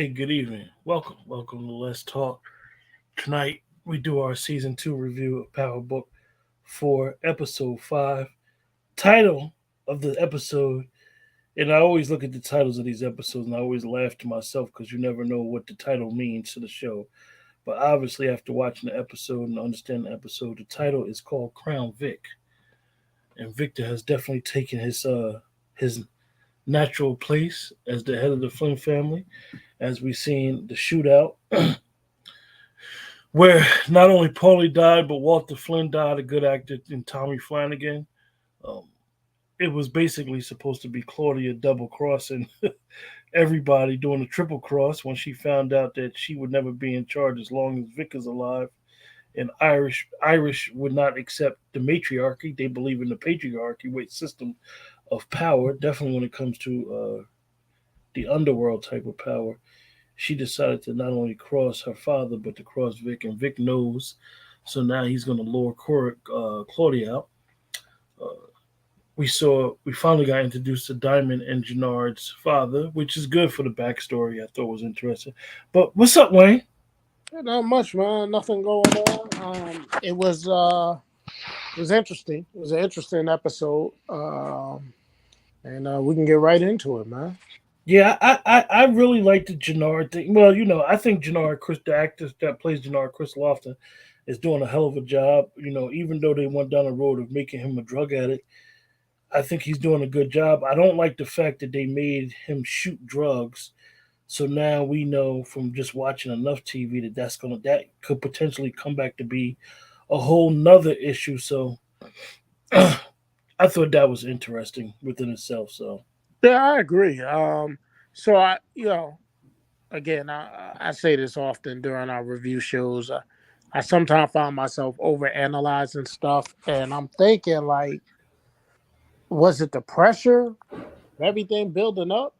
Hey, good evening. Welcome to Let's Talk. Tonight we do our season two review of Power Book 4, episode 5. Title of the episode, and I always look at the titles of these episodes and I always laugh to myself because you never know what the title means to the show. But obviously, after watching the episode and understanding the episode, the title is called Crown Vic, and Victor has definitely taken his natural place as the head of the Flynn family, as we've seen the shootout where not only Paulie died, but Walter Flynn died, a good actor, in Tommy Flanagan. Um, it was basically supposed to be Claudia double crossing everybody, doing a triple cross when she found out that she would never be in charge as long as Vic is alive. And Irish would not accept the matriarchy. They believe in the patriarchy with system of power. Definitely when it comes to the underworld type of power. She decided to not only cross her father but to cross Vic, and Vic knows. So now he's going to lure Claudia out. Uh, we finally got introduced to Diamond and Gennard's father, which is good for the backstory. I thought was interesting. But what's up, Wayne? Not much, man. Nothing going on. It was interesting. It was an interesting episode. And we can get right into it, man. Yeah, I really like the Gennard thing. Well, I think the actor that plays Gennard, Chris Lofton, is doing a hell of a job. Even though they went down the road of making him a drug addict, I think he's doing a good job. I don't like the fact that they made him shoot drugs. So now we know from just watching enough TV that that could potentially come back to be a whole nother issue. So I thought that was interesting within itself. So Yeah, I agree. So again, I say this often during our review shows. I sometimes find myself over analyzing stuff, and I'm thinking like, was it the pressure of everything building up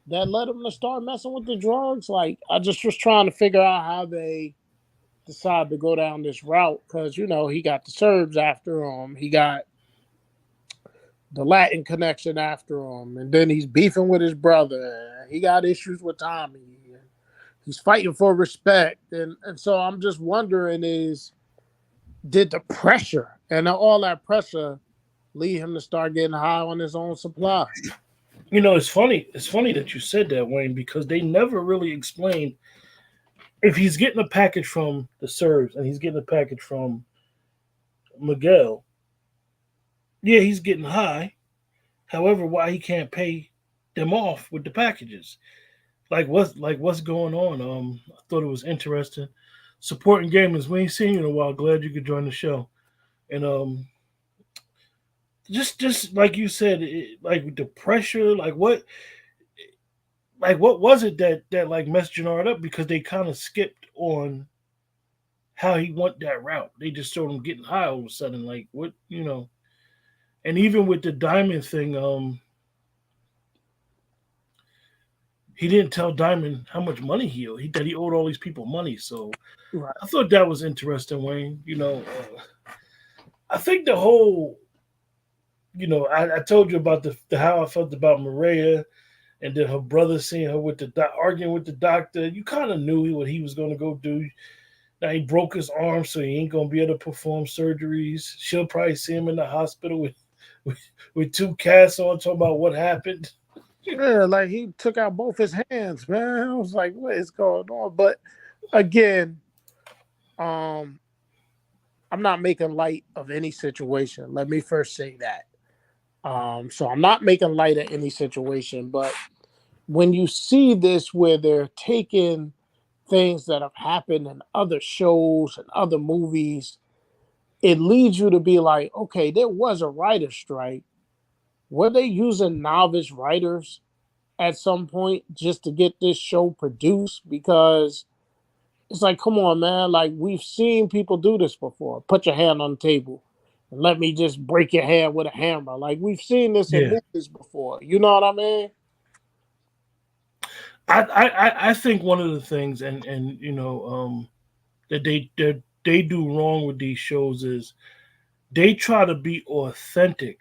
that led him to start messing with the drugs? Like, I just was trying to figure out how they decide to go down this route because he got the Serbs after him, he got the Latin connection after him, and then he's beefing with his brother. He got issues with Tommy. And he's fighting for respect, and so I'm just wondering: did the pressure and all that pressure lead him to start getting high on his own supply? it's funny. It's funny that you said that, Wayne, because they never really explained if he's getting a package from the Serbs and he's getting a package from Miguel. Yeah, he's getting high. However, why he can't pay them off with the packages? What's going on? I thought it was interesting. Supporting gamers, we ain't seen you in a while. Glad you could join the show. And just like you said, like the pressure, like what was it that like messed Gennard up because they kind of skipped on how he went that route. They just showed him getting high all of a sudden. Like what. And even with the diamond thing, he didn't tell Diamond how much money that he owed all these people money. So Right. I thought that was interesting, Wayne. I think the whole, I told you about the how I felt about Maria, and then her brother seeing her with arguing with the doctor. You kind of knew what he was going to go do. Now he broke his arm, so he ain't gonna be able to perform surgeries. She'll probably see him in the hospital with, with two casts on, talking about what happened. Yeah, like he took out both his hands, man. I was like, what is going on? But again, um, I'm not making light of any situation. Let me first say that. So I'm not making light of any situation, but when you see this where they're taking things that have happened in other shows and other movies, it leads you to be like, okay, there was a writer's strike. Were they using novice writers at some point just to get this show produced? Because it's like, come on, man. Like, we've seen people do this before. Put your hand on the table and let me just break your hand with a hammer. Like, we've seen this in Yeah, movies before. You know what I mean? I think one of the things, and that they do wrong with these shows is they try to be authentic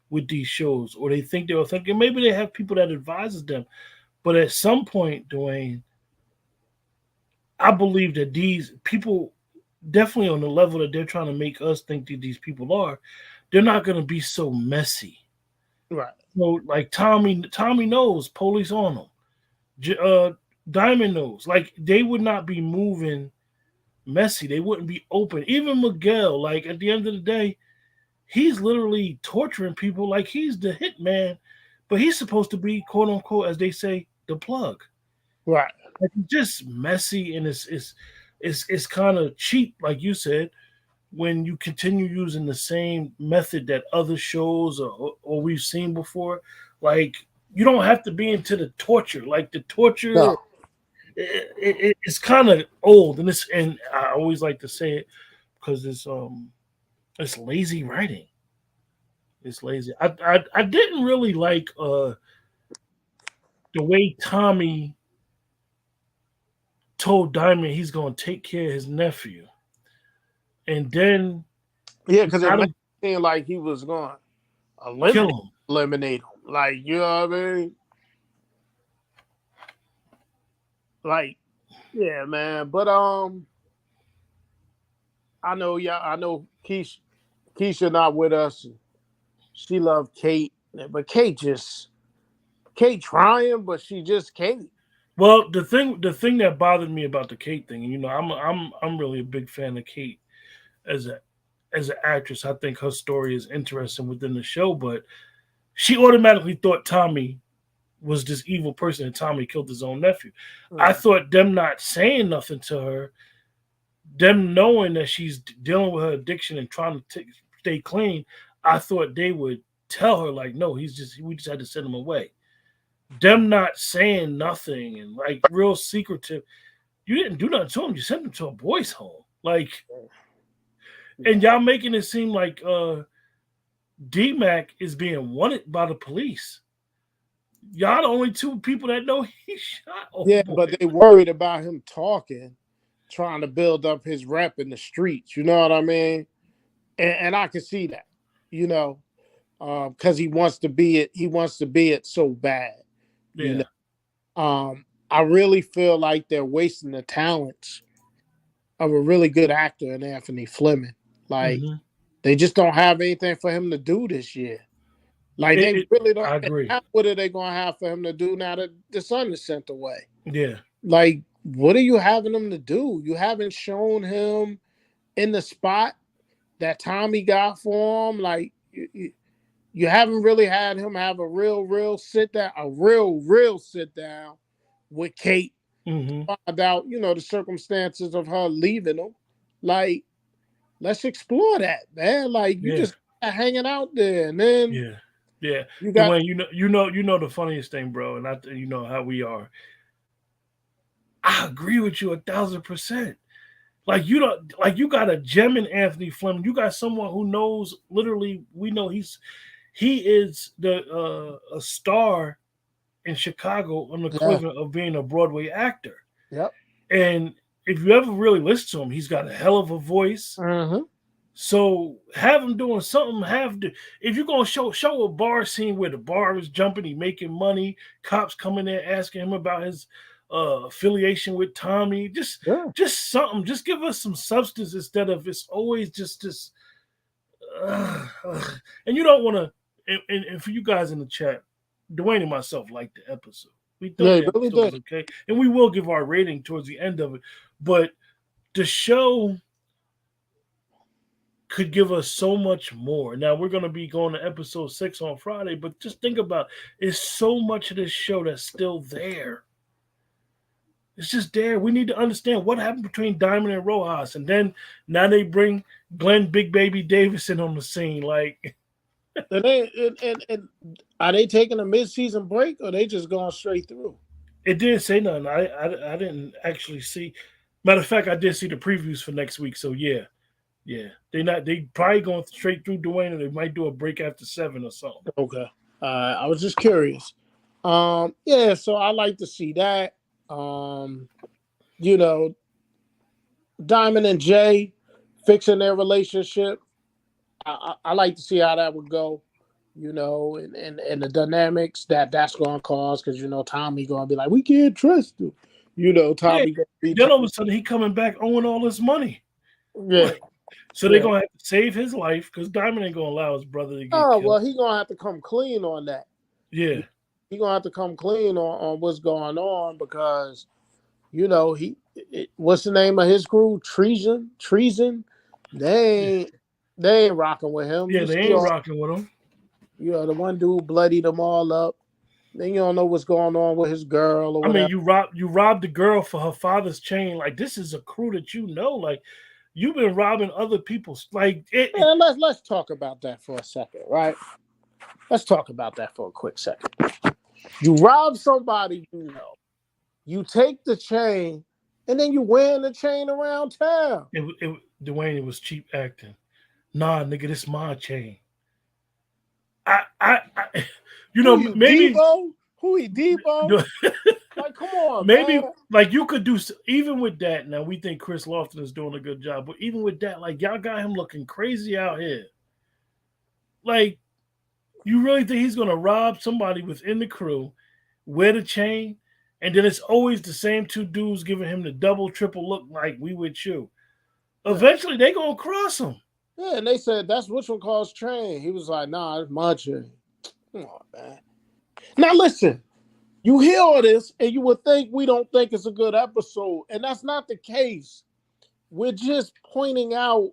with these shows, or they think they're authentic. And maybe they have people that advises them, But at some point, Dwayne, I believe that these people, definitely on the level that they're trying to make us think that these people are, they're not going to be so messy. Right. So, like Tommy knows police on him. Diamond knows, like they would not be moving messy. They wouldn't be open. Even Miguel, like at the end of the day, he's literally torturing people like he's the hitman, but he's supposed to be quote unquote, as they say, the plug. Right. Like it's just messy and it's kind of cheap, like you said, when you continue using the same method that other shows or we've seen before. Like you don't have to be into the torture. Like the torture, No. it's kind of old, and I always like to say it because it's lazy writing. It's lazy. I didn't really like the way Tommy told Diamond he's gonna take care of his nephew, and then Yeah, he because it got made him it seem like he was going to kill eliminate him. eliminate him. Like, you know what I mean? Like, yeah, man. But I know Keisha not with us. She loved Kate, but Kate trying, but she just can't. Well, the thing that bothered me about the Kate thing, and I'm really a big fan of Kate as a as an actress. I think her story is interesting within the show, but she automatically thought Tommy was this evil person and Tommy killed his own nephew. I Mm. thought them not saying nothing to her, them knowing that she's dealing with her addiction and trying to stay clean, I thought they would tell her like, no, we just had to send him away. Them not saying nothing and like real secretive. You didn't do nothing to him. You sent him to a boys' home. Like, and y'all making it seem like D Mac is being wanted by the police. Y'all the only two people that know he shot Yeah, old boy. but they worried about him talking, trying to build up his rep in the streets. You know what I mean? And I can see that. You know, because he wants to be it. He wants to be it so bad. You Yeah. know, I really feel like they're wasting the talents of a really good actor in Anthony Fleming. Like Hmm. they just don't have anything for him to do this year. Like they really don't. I And agree. now what are they going to have for him to do now that the son is sent away? Yeah. Like, what are you having him to do? You haven't shown him in the spot that Tommy got for him. Like, you haven't really had him have a real sit down, real sit down with Kate. Hmm. Find out, the circumstances of her leaving him. Like, let's explore that, man. Like, you Yeah. just hanging out there, and then Yeah. Yeah. you got Dwayne, the funniest thing, bro, and you know how we are. I agree with you 1,000%. Like you don't like you got a gem in Anthony Fleming. You got someone who knows literally. We know he is the a star in Chicago on the yeah, equivalent of being a Broadway actor. yep. And if you ever really listen to him, he's got a hell of a voice. Mm-hmm. So have him doing something. If you're gonna show a bar scene where the bar is jumping, he making money, cops coming there asking him about his affiliation with Tommy. Yeah. Just something. Just give us some substance instead of it's always just this. And you don't want to. And for you guys in the chat, Dwayne and myself liked the episode. We thought Yeah, he the really episode was did. okay, and we will give our rating towards the end of it. But the show could give us so much more. Now we're going to be going to episode 6 on Friday, but just think about it's so much of this show that's still there. It's just there. We need to understand what happened between Diamond and Rojas, and then now they bring Glenn Big Baby Davison on the scene. Like And are they taking a mid-season break or they just going straight through? it didn't say nothing. I didn't actually see. Matter of fact, I did see the previews for next week. So yeah, yeah, they probably going straight through Dwayne, or they might do a break after 7 or something. Okay. I was just curious. Yeah, so I like to see that. You know, Diamond and Jay fixing their relationship. I like to see how that would go. and the dynamics that's going to cause, because Tommy going to be like, we can't trust him. Yeah. Tommy going to be Then all of a sudden he coming back owing all this money. yeah, Like, so they're yeah. gonna have to save his life because Diamond ain't gonna allow his brother to get Oh killed. well, he going to have to come clean on that. Yeah. He going to have to come clean on what's going on, because what's the name of his crew? Treason. They ain't rocking with him. Yeah, You they see ain't all rocking with him. the one dude bloodied them all up. Then you don't know what's going on with his girl or I mean, whatever. you robbed the girl for her father's chain. Like, this is a crew that you know. Like, you've been robbing other people's. Like, And let's talk about that for a second, right? Let's talk about that for a quick second. You rob somebody, you take the chain, and then you wearing the chain around town. Dwayne, it was cheap acting. Nah, nigga, this my chain. I Who you, maybe Debo? Who he, Debo? Like, come on, man. maybe like you could do even with that. Now we think Chris Lofton is doing a good job, but even with that, like y'all got him looking crazy out here. Like, you really think he's gonna rob somebody within the crew, wear the chain, and then it's always the same two dudes giving him the double, triple look like we with you. Eventually, they gonna cross him. Yeah, and they said that's which one calls train. He was like, nah, it's my chain. Come on, man. Now listen, you hear all this, and you would think we don't think it's a good episode, and that's not the case. We're just pointing out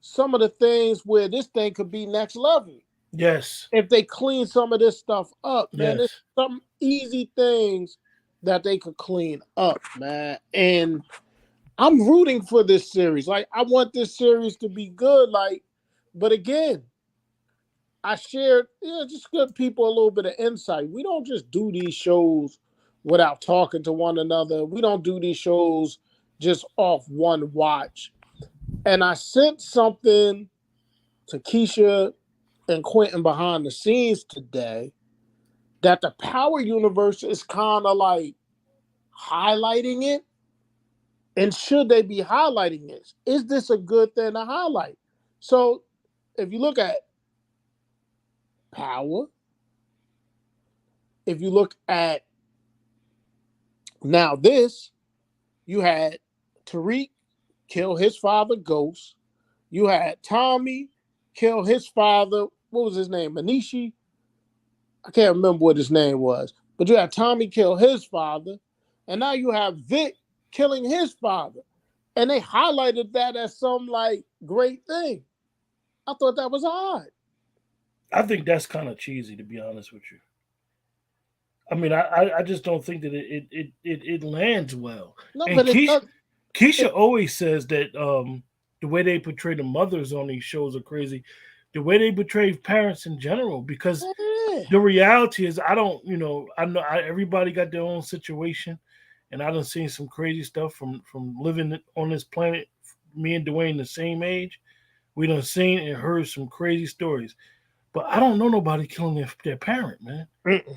some of the things where this thing could be next level. Yes. If they clean some of this stuff up, man, Yes. there's some easy things that they could clean up, man. And I'm rooting for this series. Like, I want this series to be good. Like, but again, I shared, just give people a little bit of insight. We don't just do these shows without talking to one another. We don't do these shows just off one watch. And I sent something to Keisha and Quentin behind the scenes today that the Power Universe is kind of like highlighting it. And should they be highlighting this? Is this a good thing to highlight? So if you look at Power, if you look at now this, you had Tariq kill his father, Ghost. You had Tommy kill his father. What was his name? Manishi? I can't remember what his name was. But you had Tommy kill his father. And now you have Vic killing his father. And they highlighted that as some like great thing. I thought that was odd. I think that's kind of cheesy, to be honest with you. I mean, I just don't think that it lands well. No, And but it does. Keisha always says that the way they portray the mothers on these shows are crazy. The way they portray parents in general, because Yeah. the reality is, I don't, I know everybody got their own situation, and I done seen some crazy stuff from living on this planet. Me and Dwayne the same age. We done seen and heard some crazy stories, but I don't know nobody killing their parent, man. Mm-mm.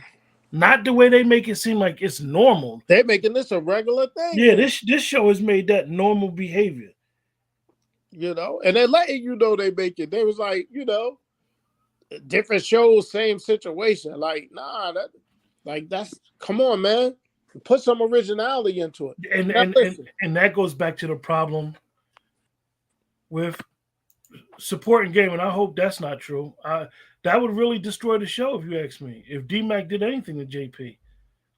Not the way they make it seem like it's normal. They're making this a regular thing. Yeah, Now, this show has made that normal behavior. and they're letting they make it. They was like, different shows, same situation. Like, nah, that's come on, man. Put some originality into it. And Now, and and, listen, and that goes back to the problem with supporting game, and I hope that's not true. That would really destroy the show if you ask me. If D-Mac did anything to JP,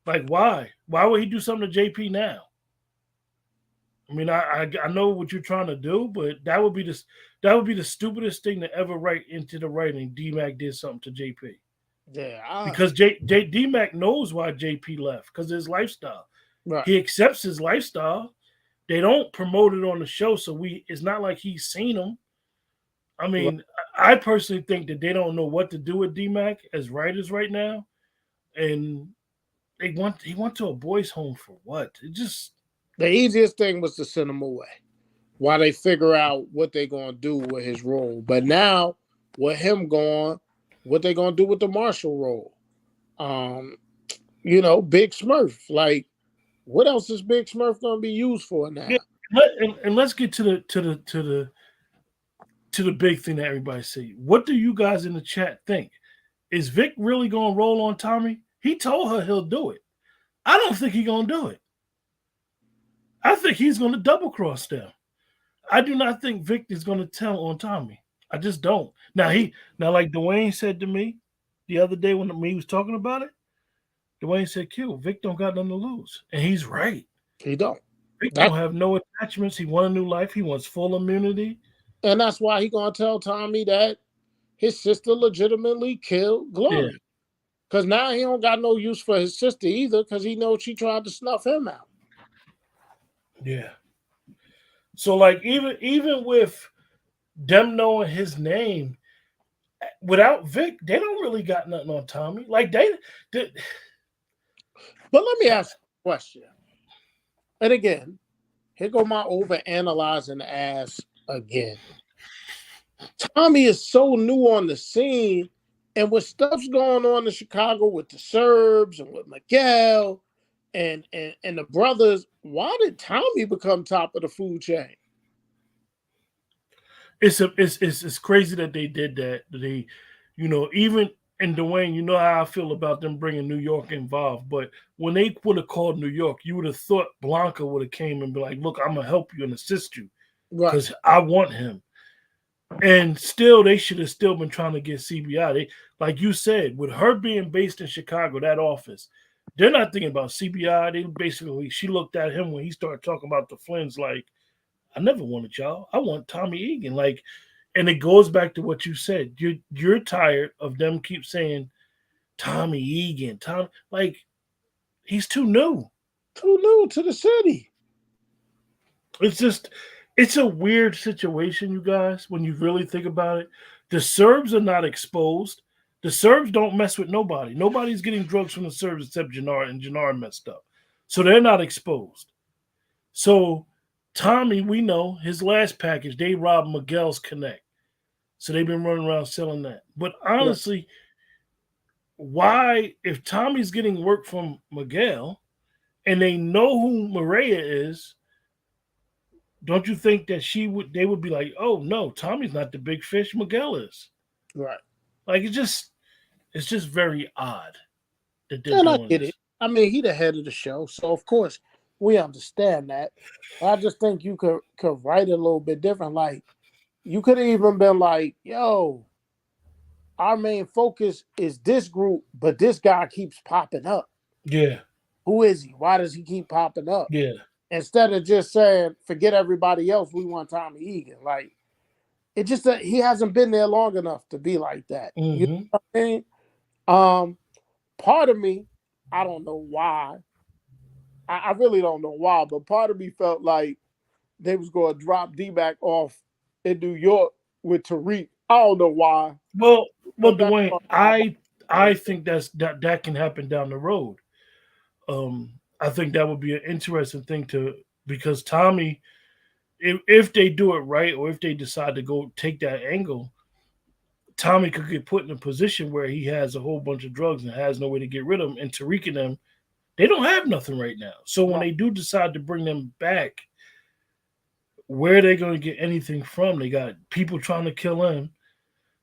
like why? Why would he do something to JP now? I mean, I know what you're trying to do, but that would be the stupidest thing to ever write into the writing. D-Mac did something to JP yeah, because D-Mac knows why JP left because of his lifestyle. right. He accepts his lifestyle. They don't promote it on the show, so it's not like he's seen him. I Right. mean, I personally think that they don't know what to do with D-Mac as writers right now, and he went to a boys' home for what? It just The easiest thing was to send him away while they figure out what they're gonna do with his role. But now, with him gone, what they gonna do with the Marshall role? Big Smurf. Like, what else is Big Smurf gonna be used for now? yeah. And let's get to the to the big thing that everybody say. What do you guys in the chat think? Is Vic really gonna roll on Tommy? He told her he'll do it. I don't think he's gonna do it. I think he's gonna double cross them. I do not think Vic is gonna tell on Tommy. I just don't. Now like Dwayne said to me the other day when he was talking about it, Dwayne said, Q, Vic don't got nothing to lose. And he's right. He don't. Vic That don't have no attachments. He want a new life. He wants full immunity. and that's why he gonna tell Tommy that his sister legitimately killed Yeah. Glory. Because now he don't got no use for his sister either, because he knows she tried to snuff him out. Yeah. So like even with them knowing his name, without Vic, they don't really got nothing on Tommy. Like they But let me ask you a question. And again, here go my over analyzing ass again. Tommy is so new on the scene, and with stuff's going on in Chicago with the Serbs and with Miguel and the brothers, why did Tommy become top of the food chain? it's crazy that they did that. They, even and Dwayne, you know how I feel about them bringing New York involved. But when they would have called New York, you would have thought Blanca would have came and be like, "Look, I'm gonna help you and assist you Right. because I want him." And still, they should have still been trying to get CBI. They, like you said, with her being based in Chicago, that office, they're not thinking about CBI. They basically, she looked at him when he started talking about the Flynns, like, I never wanted y'all. I want Tommy Egan. Like, and it goes back to what you said. You're tired of them keep saying Tommy Egan. Like, he's too new. Too new to the city. It's a weird situation, you guys, when you really think about it. The Serbs are not exposed. The Serbs don't mess with nobody. Nobody's getting drugs from the Serbs except Jannar, and Jannar messed up. So they're not exposed. So Tommy, we know his last package, they robbed Miguel's Connect. So they've been running around selling that. But honestly, why, if Tommy's getting work from Miguel and they know who Maria is, don't you think that they would be like, oh no, Tommy's not the big fish, Miguel is. Right. Like it's just very odd that they're And I doing get this. it. I mean, he the head of the show, so of course we understand that. I just think you could write it a little bit different. Like you could have even been like, yo, our main focus is this group, but this guy keeps popping up. Yeah. Who is he? Why does he keep popping up? Yeah. Instead of just saying, forget everybody else, we want Tommy Egan. Like, it just that he hasn't been there long enough to be like that. You know what I mean? Part of me, I don't know why. I really don't know why, but part of me felt like they was going to drop D-Mac off in New York with Tariq. I don't know why. Well, Dwayne, I think that can happen down the road. I think that would be an interesting thing because Tommy, if they do it right or if they decide to go take that angle, Tommy could get put in a position where he has a whole bunch of drugs and has no way to get rid of them. And Tariq and them, they don't have nothing right now. So when they do decide to bring them back, where are they going to get anything from? They got people trying to kill him.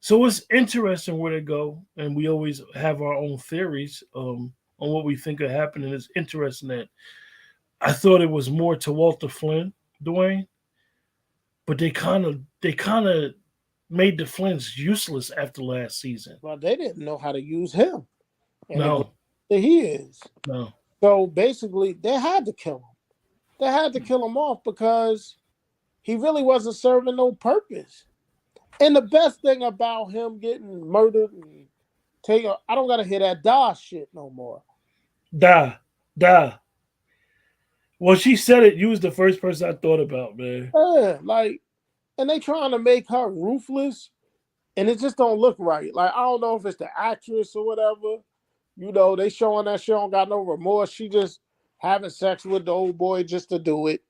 So it's interesting where they go, and we always have our own theories on what we think will happen. And it's interesting that I thought it was more to Walter Flynn, Dwayne, but they kind of made the Flynns useless after last season. Well, they didn't know how to use him. And No, that he is. no. So basically, they had to kill him. They had to kill him off because he really wasn't serving no purpose. And the best thing about him getting murdered and taken, I don't gotta hear that da shit no more. Da. Well, she said it. You was the first person I thought about, man. Yeah, like, and they trying to make her ruthless, and it just don't look right. Like, I don't know if it's the actress or whatever. You know, they showing that she don't got no remorse. She just having sex with the old boy just to do it.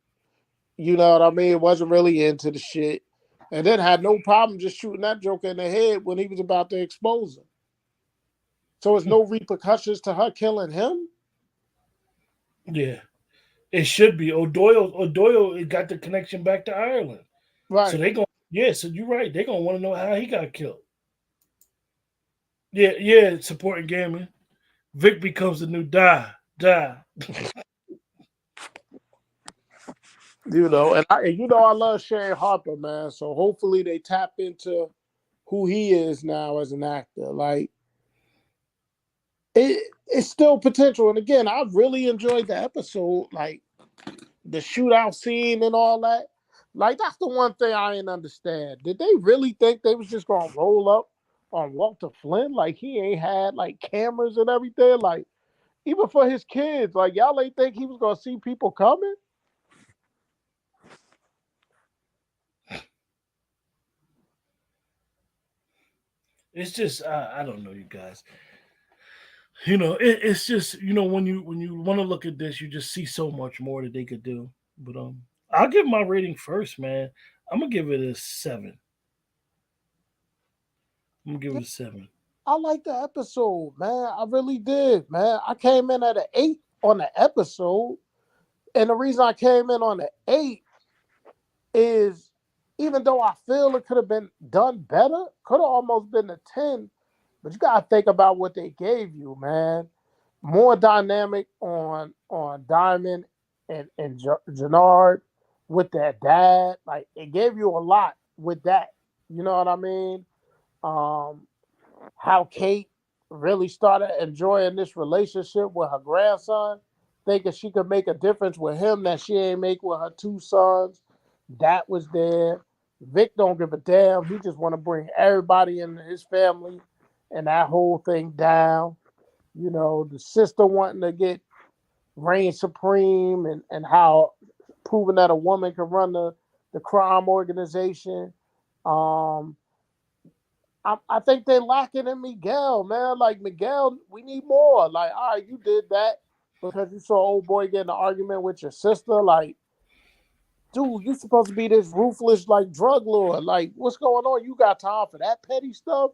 You know what I mean? Wasn't really into the shit. And then had no problem just shooting that joker in the head when he was about to expose him. So it's no repercussions to her killing him? Yeah. It should be. O'Doyle got the connection back to Ireland. Right. So they going Yeah, so you're right. They're gonna want to know how he got killed. Yeah, yeah, supporting gaming. Vic becomes the new die. And I love Shane Harper, man. So hopefully they tap into who he is now as an actor. Like it's still potential. And again, I really enjoyed the episode, like the shootout scene and all that. Like that's the one thing I didn't understand. Did they really think they was just gonna roll up on Walter Flynn? Like he ain't had like cameras and everything. Like even for his kids, like y'all ain't think he was gonna see people coming. It's just I don't know, you guys. It's just when you want to look at this, you just see so much more that they could do. But I'll give my rating first, man. I'm gonna give it a 7. I'm gonna give Yeah, it a 7. I like the episode, man. I really did, man. I came in at an 8 on the episode. And the reason I came in on the 8 is even though I feel it could have been done better, could have almost been a 10, but you gotta think about what they gave you, man. More dynamic on Diamond and Jannard with that dad. Like it gave you a lot with that. You know what I mean? Um, how Kate really started enjoying this relationship with her grandson, thinking she could make a difference with him that she ain't make with her two sons. That was there. Vic don't give a damn. He just want to bring everybody in his family and that whole thing down. You know, the sister wanting to get reign supreme and how proving that a woman can run the crime organization. Um, I think they're lacking in Miguel, man. Like Miguel, we need more. Like, all right, you did that because you saw old boy get in an argument with your sister. Like, dude, you supposed to be this ruthless like drug lord. Like, what's going on? You got time for that petty stuff?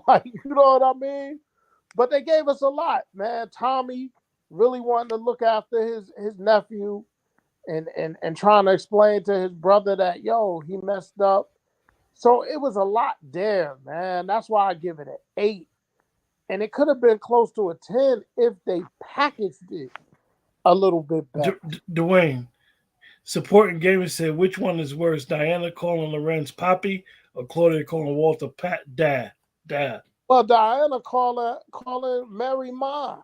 Like, you know what I mean? But they gave us a lot, man. Tommy really wanting to look after his nephew and trying to explain to his brother that yo, he messed up. So it was a lot there, man. That's why I give it an 8. And it could have been close to a 10 if they packaged it a little bit better. Dwayne, supporting gamers said, which one is worse, Diana calling Lorenz Poppy or Claudia calling Walter Pat Dad? Well, Diana calling Mary Ma.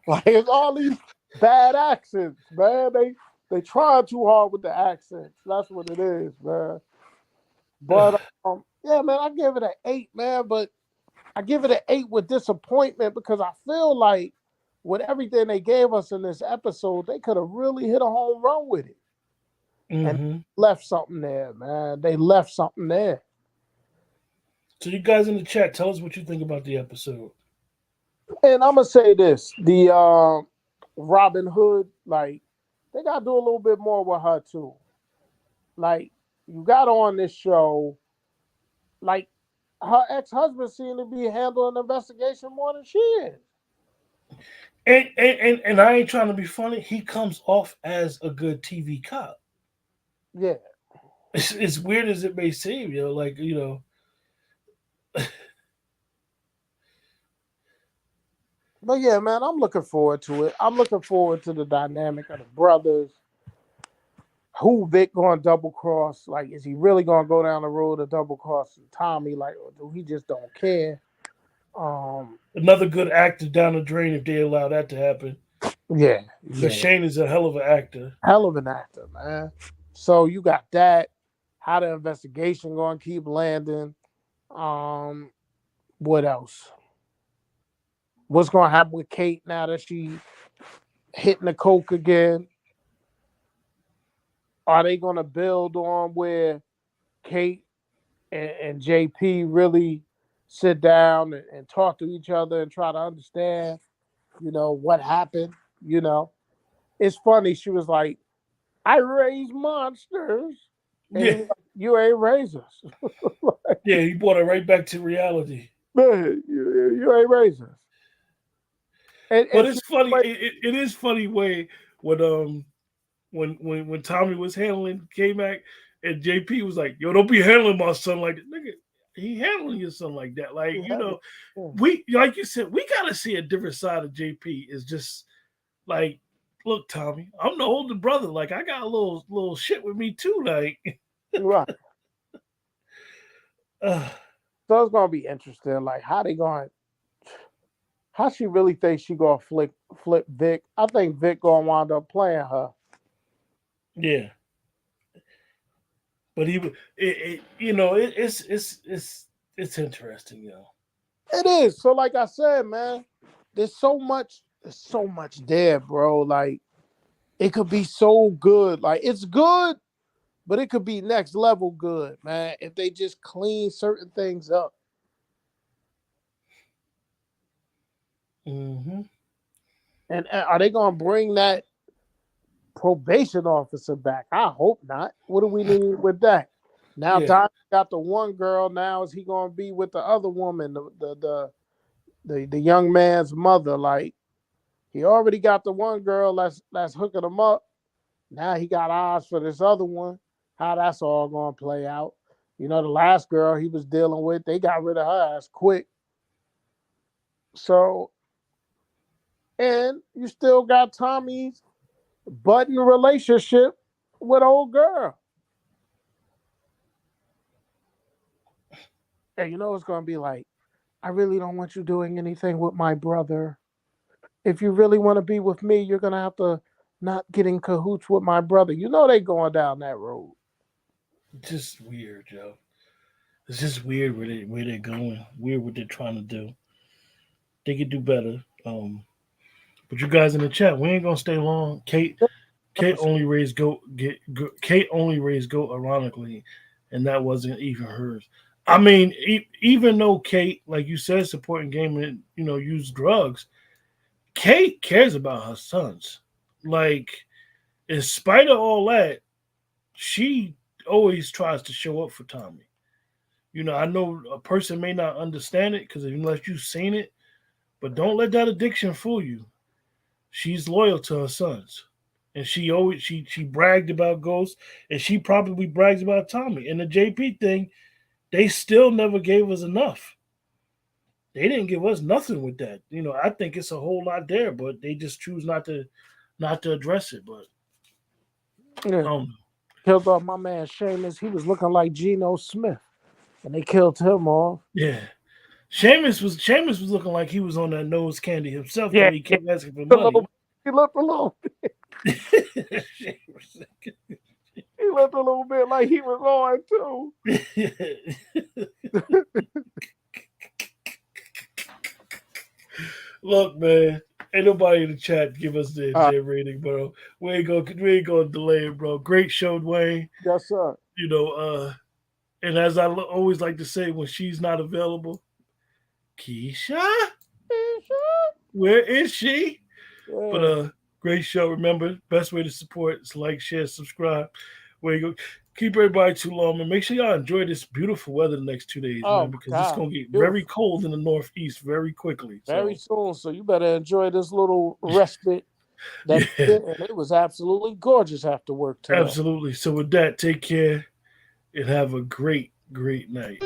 Like it's all these bad accents, man. They try too hard with the accents. That's what it is, man. But yeah, man, I give it an 8, man. But I give it an 8 with disappointment because I feel like with everything they gave us in this episode, they could have really hit a home run with it and Mm-hmm. left something there, man. They left something there. So you guys in the chat, tell us what you think about the episode. And I'm gonna say this: the Robin Hood, like they gotta do a little bit more with her too. Like you got on this show, like her ex-husband seemed to be handling the investigation more than she is. And I ain't trying to be funny. He comes off as a good TV cop. Yeah. It's weird as it may seem, like But yeah, man, I'm looking forward to it. I'm looking forward to the dynamic of the brothers. Who Vic going to double cross? Like, is he really going to go down the road of double cross Tommy? Like, or do he just don't care? another good actor down the drain if they allow that to happen. Yeah, Because yeah. Shane is a hell of an actor. Hell of an actor, man. So you got that. How the investigation going to keep landing? Um, what else? What's going to happen with Kate now that she hitting the coke again? Are they going to build on where Kate and JP really sit down and talk to each other and try to understand, what happened? You know, it's funny. She was like, I raise monsters. And he Yeah, was like, you ain't raise us. yeah, he brought it right back to reality. Man, you ain't raise us. And But she it's funny. like, It is funny way when when Tommy was handling K Mac, and JP was like, "Yo, don't be handling my son like that, nigga. He handling your son like that, like Yeah. we like you said, we gotta see a different side of JP. Is just like, look, Tommy, I'm the older brother. Like I got a little shit with me too. Like, Right. uh, So it's gonna be interesting. Like how they going? How she really thinks she gonna flip Vic? I think Vic gonna wind up playing her. yeah. But it's interesting, It is. So like I said, man, there's so much there, bro. Like it could be so good. Like it's good, but it could be next level good, man. If they just clean certain things up. Mm-hmm. And are they gonna bring that probation officer back? I hope not. What do we need with that? Now Yeah, Tommy got the one girl. Now is he gonna be with the other woman, the young man's mother? Like he already got the one girl that's hooking him up. Now he got eyes for this other one. How that's all gonna play out? You know, the last girl he was dealing with, they got rid of her ass quick. So, and you still got Tommy's budding relationship with old girl. And you know it's gonna be like, I really don't want you doing anything with my brother. If you really want to be with me, you're gonna have to not get in cahoots with my brother. You know they going down that road. just weird, Joe. It's just weird where they're going. Weird what they're trying to do. They could do better. But you guys in the chat, we ain't gonna stay long. Kate only raised Kate only raised goat ironically, and that wasn't even hers. I mean, even though Kate, like you said, supporting gaming, use drugs, Kate cares about her sons. Like, in spite of all that, she always tries to show up for Tommy. I know a person may not understand it because unless you've seen it, but don't let that addiction fool you. She's loyal to her sons. And she bragged about Ghost, and she probably brags about Tommy. And the JP thing, they still never gave us enough. They didn't give us nothing with that. I think it's a whole lot there, but they just choose not to address it. But Yeah. um, Killed off my man Seamus. He was looking like Geno Smith. And they killed him off. yeah, Seamus was looking like he was on that nose candy himself. The Yeah, way he yeah. kept asking for A money. he looked a little he looked a little bit like he was on too. Look, man, ain't nobody in the chat give us the Uh, J rating, bro. We ain't gonna delay it, bro. Great show, Dwayne. yes, sir. You know, and as I always like to say, when she's not available, Keisha, where is she? But Yeah. great show. Remember, best way to support is like, share, subscribe. Where you go. Keep everybody too long, man. Make sure y'all enjoy this beautiful weather the next 2 days, Oh man, my because it's God. gonna get very Beautiful. cold in the Northeast very quickly. Very So soon. So you better enjoy this little respite that yeah, you get. And it was absolutely gorgeous after work today. absolutely. So with that, take care and have a great, great night.